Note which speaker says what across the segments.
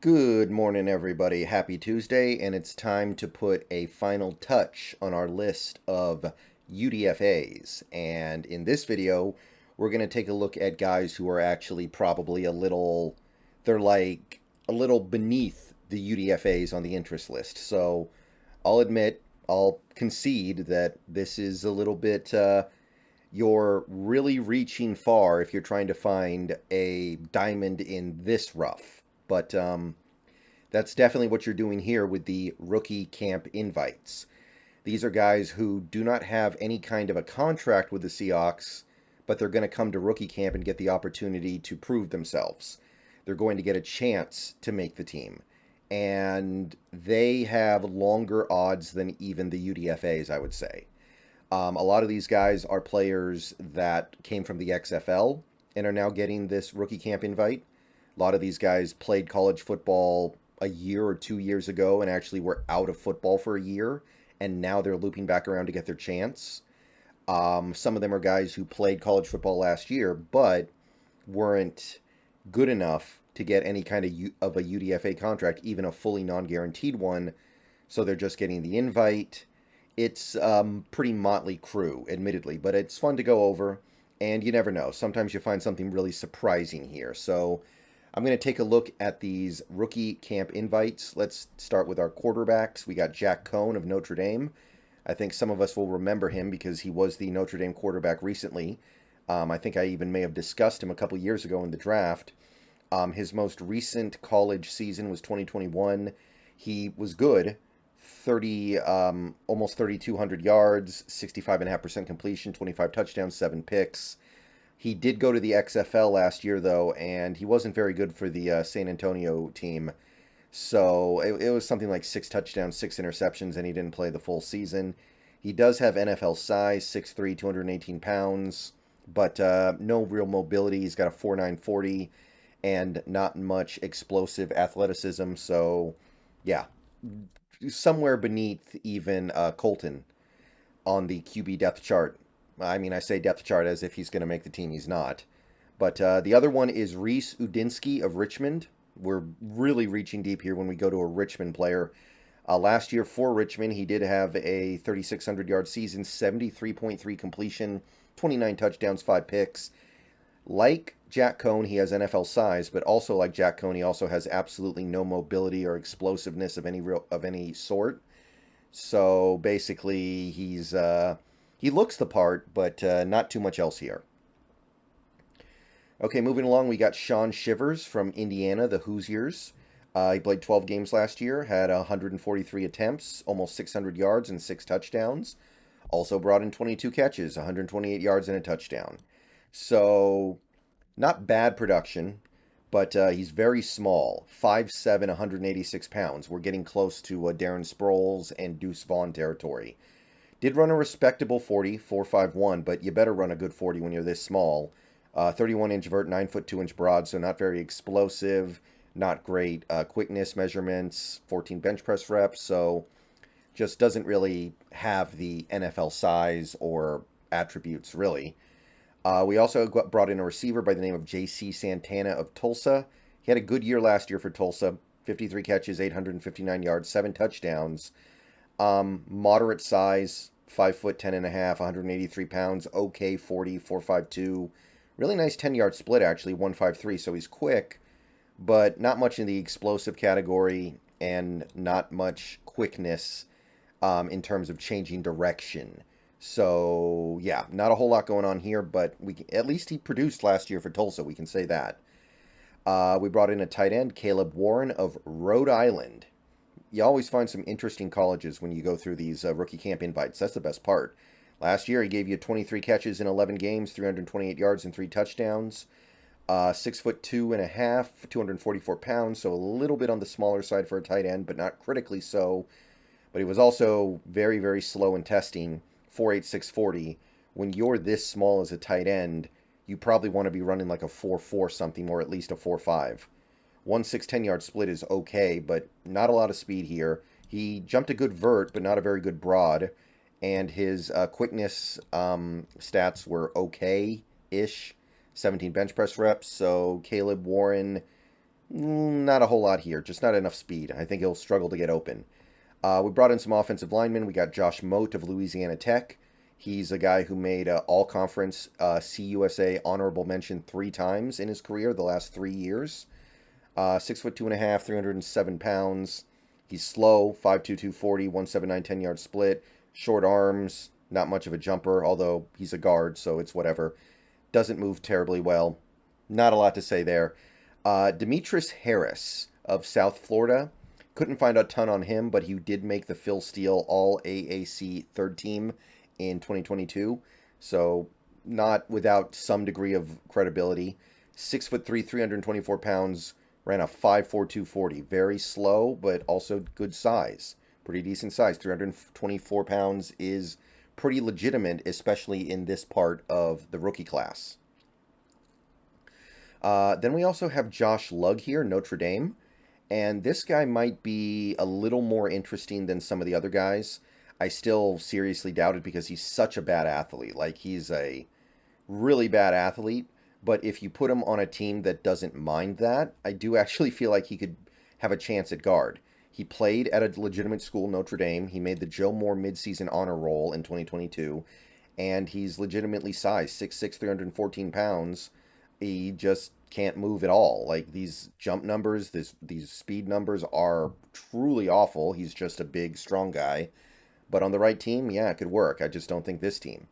Speaker 1: Good morning, everybody. Happy Tuesday, and it's time to put a final touch on our list of UDFAs. And in this video, we're going to take a look at guys who are actually probably they're like a little beneath the UDFAs on the interest list. So I'll admit, I'll concede that this is a little bit, you're really reaching far if you're trying to find a diamond in this rough. But that's definitely what you're doing here with the rookie camp invites. These are guys who do not have any kind of a contract with the Seahawks, but they're going to come to rookie camp and get the opportunity to prove themselves. They're going to get a chance to make the team. And they have longer odds than even the UDFAs, I would say. A lot of these guys are players that came from the XFL and are now getting this rookie camp invite. A lot of these guys played college football a year or 2 years ago and actually were out of football for a year, and now they're looping back around to get their chance. Some of them are guys who played college football last year, but weren't good enough to get any kind of a UDFA contract, even a fully non-guaranteed one. So they're just getting the invite. It's pretty motley crew, admittedly, but it's fun to go over. And you never know. Sometimes you find something really surprising here. So I'm going to take a look at these rookie camp invites. Let's start with our quarterbacks. We got Jack Coan of Notre Dame. I think some of us will remember him because he was the Notre Dame quarterback recently. I think I even may have discussed him a couple years ago in the draft. His most recent college season was 2021. He was good. 30, almost 3,200 yards, 65.5% completion, 25 touchdowns, 7 picks. He did go to the XFL last year, though, and he wasn't very good for the San Antonio team. So it was something like 6 touchdowns, 6 interceptions, and he didn't play the full season. He does have NFL size, 6'3", 218 pounds, but no real mobility. He's got a 4.9 40 and not much explosive athleticism. So, yeah, somewhere beneath even Colton on the QB depth chart. I mean, I say depth chart as if he's going to make the team. He's not. But the other one is Reese Udinsky of Richmond. We're really reaching deep here when we go to a Richmond player. Last year for Richmond, he did have a 3,600-yard season, 73.3 completion, 29 touchdowns, 5 picks. Like Jack Coan, he has NFL size, but also like Jack Coan, he also has absolutely no mobility or explosiveness of any sort. So basically, he looks the part, but not too much else here. Okay, moving along, we got Sean Shivers from Indiana, the Hoosiers. He played 12 games last year, had 143 attempts, almost 600 yards, and 6 touchdowns. Also brought in 22 catches, 128 yards, and a touchdown. So, not bad production, but he's very small. 5'7", 186 pounds. We're getting close to Darren Sproles and Deuce Vaughn territory. Did run a respectable 40, 4.51, but you better run a good 40 when you're this small. 31-inch vert, 9'2" broad, so not very explosive, not great quickness measurements, 14 bench press reps, so just doesn't really have the NFL size or attributes, really. We also brought in a receiver by the name of J.C. Santana of Tulsa. He had a good year last year for Tulsa, 53 catches, 859 yards, 7 touchdowns. Moderate size, 5'10" and a half, 183 pounds, okay 40, 4.52. Really nice 10-yard split, actually, 1.53, so he's quick, but not much in the explosive category and not much quickness in terms of changing direction. So, yeah, not a whole lot going on here, but at least he produced last year for Tulsa, we can say that. We brought in a tight end, Caleb Warren of Rhode Island. You always find some interesting colleges when you go through these rookie camp invites. That's the best part. Last year, he gave you 23 catches in 11 games, 328 yards, and 3 touchdowns. 6'2" and a half, 244 pounds, so a little bit on the smaller side for a tight end, but not critically so. But he was also very, very slow in testing, 4.8, 640. When you're this small as a tight end, you probably want to be running like a 4.4 something, or at least a 4.5. 1.6 10-yard split is okay, but not a lot of speed here. He jumped a good vert, but not a very good broad. And his quickness stats were okay-ish. 17 bench press reps. So Caleb Warren Not a whole lot here, just not enough speed. I think he'll struggle to get open. We brought in some offensive linemen. We got Josh Mote of Louisiana Tech. He's a guy who made all-conference CUSA honorable mention 3 times in his career the last 3 years. 6'2" and a half, 307 pounds. He's slow, 5'2", 240, 179, 10-yard split. Short arms, not much of a jumper, although he's a guard, so it's whatever. Doesn't move terribly well. Not a lot to say there. Demetris Harris of South Florida. Couldn't find a ton on him, but he did make the Phil Steele All AAC third team in 2022. So not without some degree of credibility. 6'3", 324 pounds, ran a 5'4", 240. Very slow, but also good size. Pretty decent size. 324 pounds is pretty legitimate, especially in this part of the rookie class. Then we also have Josh Lugg here, Notre Dame. And this guy might be a little more interesting than some of the other guys. I still seriously doubt it because he's such a bad athlete. Like, he's a really bad athlete. But if you put him on a team that doesn't mind that, I do actually feel like he could have a chance at guard. He played at a legitimate school, Notre Dame. He made the Joe Moore midseason honor roll in 2022. And he's legitimately sized, 6'6", 314 pounds. He just can't move at all. Like, these jump numbers, these speed numbers are truly awful. He's just a big, strong guy. But on the right team, yeah, it could work. I just don't think this team.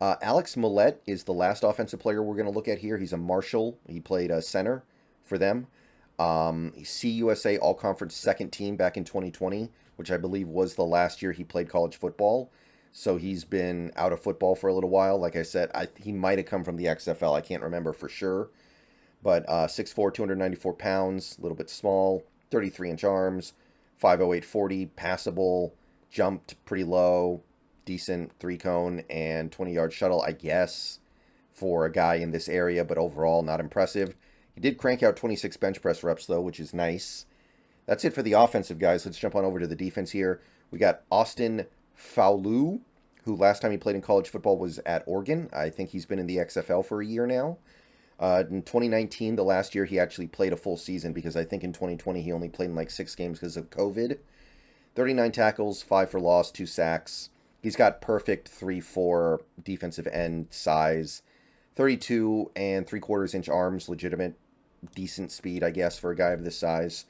Speaker 1: Alex Millette is the last offensive player we're going to look at here. He's a Marshall. He played center for them. CUSA All-Conference second team back in 2020, which I believe was the last year he played college football. So he's been out of football for a little while. Like I said, he might have come from the XFL. I can't remember for sure. But 6'4", 294 pounds, a little bit small, 33-inch arms, 5'08", 40, passable, jumped pretty low, decent 3-cone, and 20-yard shuttle, I guess, for a guy in this area, but overall not impressive. He did crank out 26 bench press reps, though, which is nice. That's it for the offensive guys. Let's jump on over to the defense here. We got Austin Faulu, who last time he played in college football was at Oregon. I think he's been in the XFL for a year now. In 2019, the last year, he actually played a full season because I think in 2020 he only played in like 6 games because of COVID. 39 tackles, 5 for loss, 2 sacks. He's got perfect 3'4" defensive end size. 32 and 3/4 inch arms, legitimate, decent speed, I guess, for a guy of this size.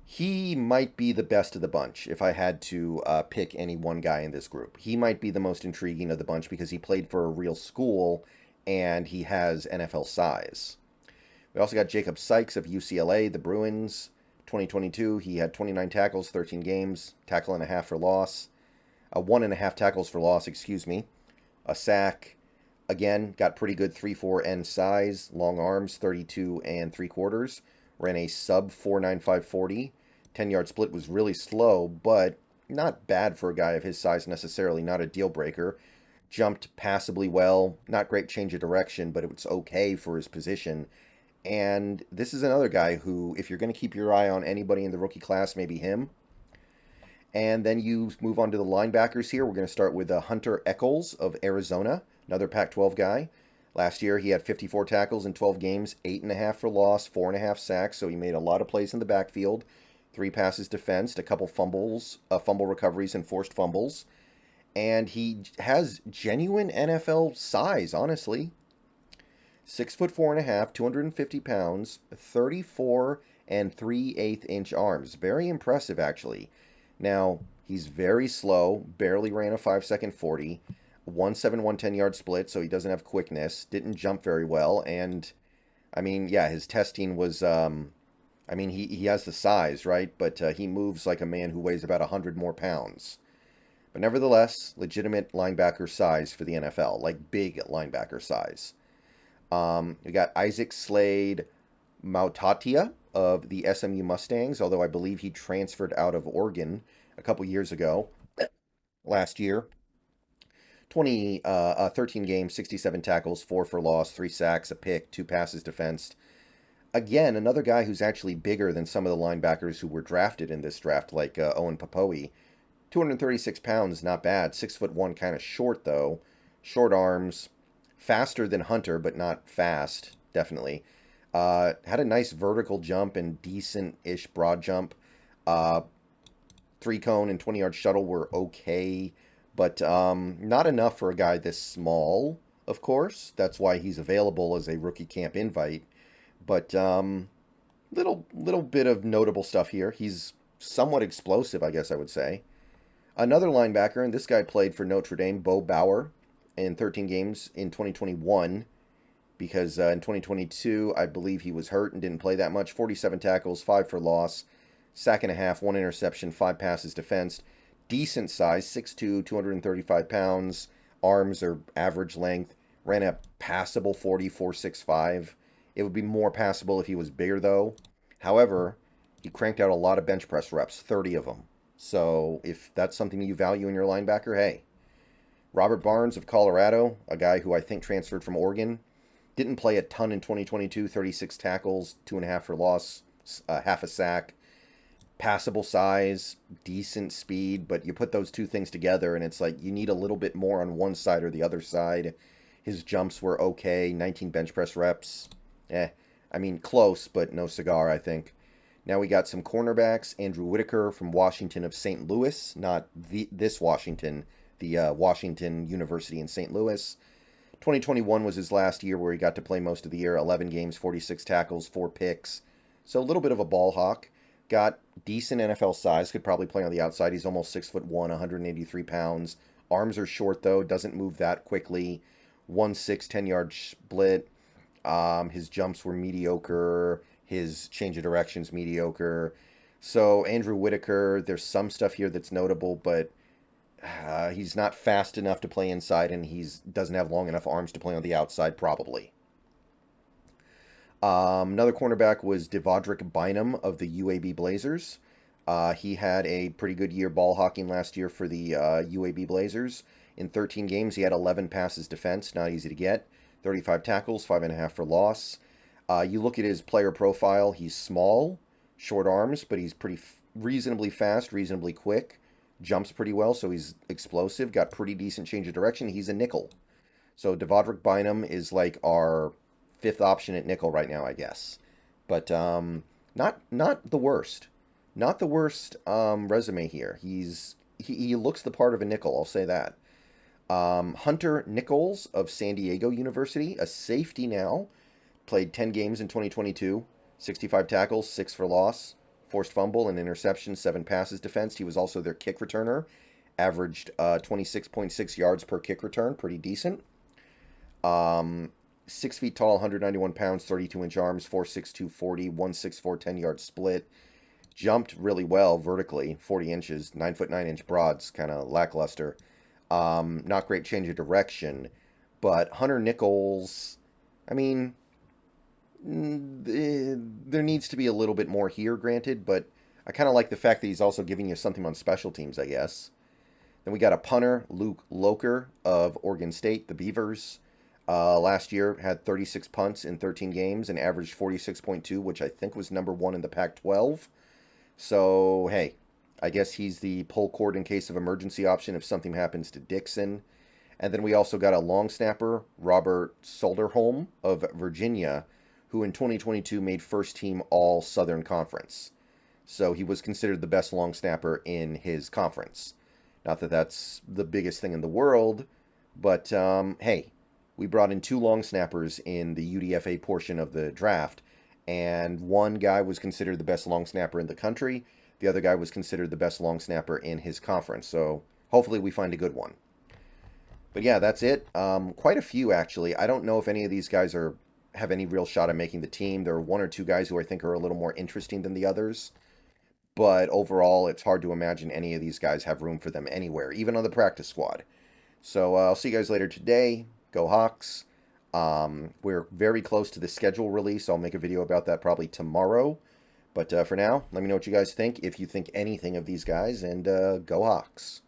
Speaker 1: He might be the best of the bunch if I had to pick any one guy in this group. He might be the most intriguing of the bunch because he played for a real school and he has NFL size. We also got Jacob Sykes of UCLA, the Bruins. 2022, he had 29 tackles, 13 games, tackle and a half for loss. 1.5 tackles for loss, excuse me. A sack. Again, got pretty good 3'4" end size, long arms, 32 and 3/4. Ran a sub 4.95 40. 10-yard split was really slow, but not bad for a guy of his size necessarily, not a deal breaker. Jumped passably well, not great change of direction, but it was okay for his position. And this is another guy who, if you're going to keep your eye on anybody in the rookie class, maybe him. And then you move on to the linebackers here. We're going to start with Hunter Echols of Arizona, another Pac-12 guy. Last year, he had 54 tackles in 12 games, 8.5 for loss, 4.5 sacks, so he made a lot of plays in the backfield. 3 passes defensed, a couple fumbles, fumble recoveries, and forced fumbles. And he has genuine NFL size, honestly. 6'4.5", 250 pounds, 34 and 3/8 inch arms. Very impressive, actually. Now, he's very slow, barely ran a 5-second 40, 1.71 10-yard split, so he doesn't have quickness, didn't jump very well, and, I mean, yeah, his testing was, he has the size, right? But he moves like a man who weighs about 100 more pounds. But nevertheless, legitimate linebacker size for the NFL, like big linebacker size. We got Isaac Slade Mautatia of the SMU Mustangs, although I believe he transferred out of Oregon a couple years ago, last year. 13 games, 67 tackles, 4 for loss, 3 sacks, a pick, 2 passes defensed. Again, another guy who's actually bigger than some of the linebackers who were drafted in this draft, like Owen Popoe. 236 pounds, not bad. 6'1", kind of short, though. Short arms. Faster than Hunter, but not fast, definitely. Had a nice vertical jump and decent-ish broad jump. Uh, 3-cone and 20-yard shuttle were okay, but not enough for a guy this small, of course. That's why he's available as a rookie camp invite. But little bit of notable stuff here. He's somewhat explosive, I guess I would say. Another linebacker, and this guy played for Notre Dame, Bo Bauer, in 13 games in 2021, because in 2022, I believe he was hurt and didn't play that much. 47 tackles, 5 for loss, sack and a half, 1 interception, 5 passes defensed. Decent size, 6'2", 235 pounds. Arms are average length. Ran a passable 40, 4.65. It would be more passable if he was bigger, though. However, he cranked out a lot of bench press reps, 30 of them. So if that's something you value in your linebacker, hey. Robert Barnes of Colorado, a guy who I think transferred from Oregon, didn't play a ton in 2022, 36 tackles, 2.5 for loss, half a sack. Passable size, decent speed, but you put those two things together and it's like you need a little bit more on one side or the other side. His jumps were okay, 19 bench press reps. I mean, close, but no cigar, I think. Now we got some cornerbacks. Andrew Whitaker from Washington of St. Louis, not this Washington, the Washington University in St. Louis. 2021 was his last year where he got to play most of the year. 11 games, 46 tackles, 4 picks. So a little bit of a ball hawk. Got decent NFL size, could probably play on the outside. He's almost 6'1", 183 pounds. Arms are short, though, doesn't move that quickly. 1.6, 10-yard split. His jumps were mediocre. His change of directions mediocre. So Andrew Whitaker, there's some stuff here that's notable, but he's not fast enough to play inside, and he doesn't have long enough arms to play on the outside, probably. Another cornerback was Devodrick Bynum of the UAB Blazers. He had a pretty good year ball hawking last year for the UAB Blazers. In 13 games, he had 11 passes defense, not easy to get. 35 tackles, 5.5 for loss. You look at his player profile, he's small, short arms, but he's pretty reasonably fast, reasonably quick. Jumps pretty well, so he's explosive, got pretty decent change of direction. He's a nickel. So Devodrick Bynum is like our 5th option at nickel right now, I guess. But not the worst. Not the worst resume here. He looks the part of a nickel, I'll say that. Hunter Nichols of San Diego University, a safety now, played 10 games in 2022, 65 tackles, 6 for loss, forced fumble, and interception, 7 passes defensed. He was also their kick returner, averaged 26.6 yards per kick return, pretty decent. 6 feet tall, 191 pounds, 32-inch arms, 4'6", 240, 164, 10-yard split. Jumped really well vertically, 40 inches, 9 foot 9 inch broads, kind of lackluster. Not great change of direction, but Hunter Nichols, I mean, there needs to be a little bit more here, granted, but I kind of like the fact that he's also giving you something on special teams, I guess. Then we got a punter, Luke Loker of Oregon State, the Beavers. Last year had 36 punts in 13 games and averaged 46.2, which I think was number 1 in the Pac-12. So, hey, I guess he's the pull cord in case of emergency option if something happens to Dixon. And then we also got a long snapper, Robert Solderholm of Virginia, who in 2022 made first team All Southern Conference. So he was considered the best long snapper in his conference. Not that that's the biggest thing in the world, but hey, we brought in 2 long snappers in the UDFA portion of the draft, and one guy was considered the best long snapper in the country. The other guy was considered the best long snapper in his conference. So hopefully we find a good one. But yeah, that's it. Quite a few, actually. I don't know if any of these guys have any real shot at making the team. There are 1 or 2 guys who I think are a little more interesting than the others. But overall, it's hard to imagine any of these guys have room for them anywhere, even on the practice squad. So I'll see you guys later today. Go Hawks. We're very close to the schedule release. I'll make a video about that probably tomorrow. But for now, let me know what you guys think, if you think anything of these guys, and go Hawks.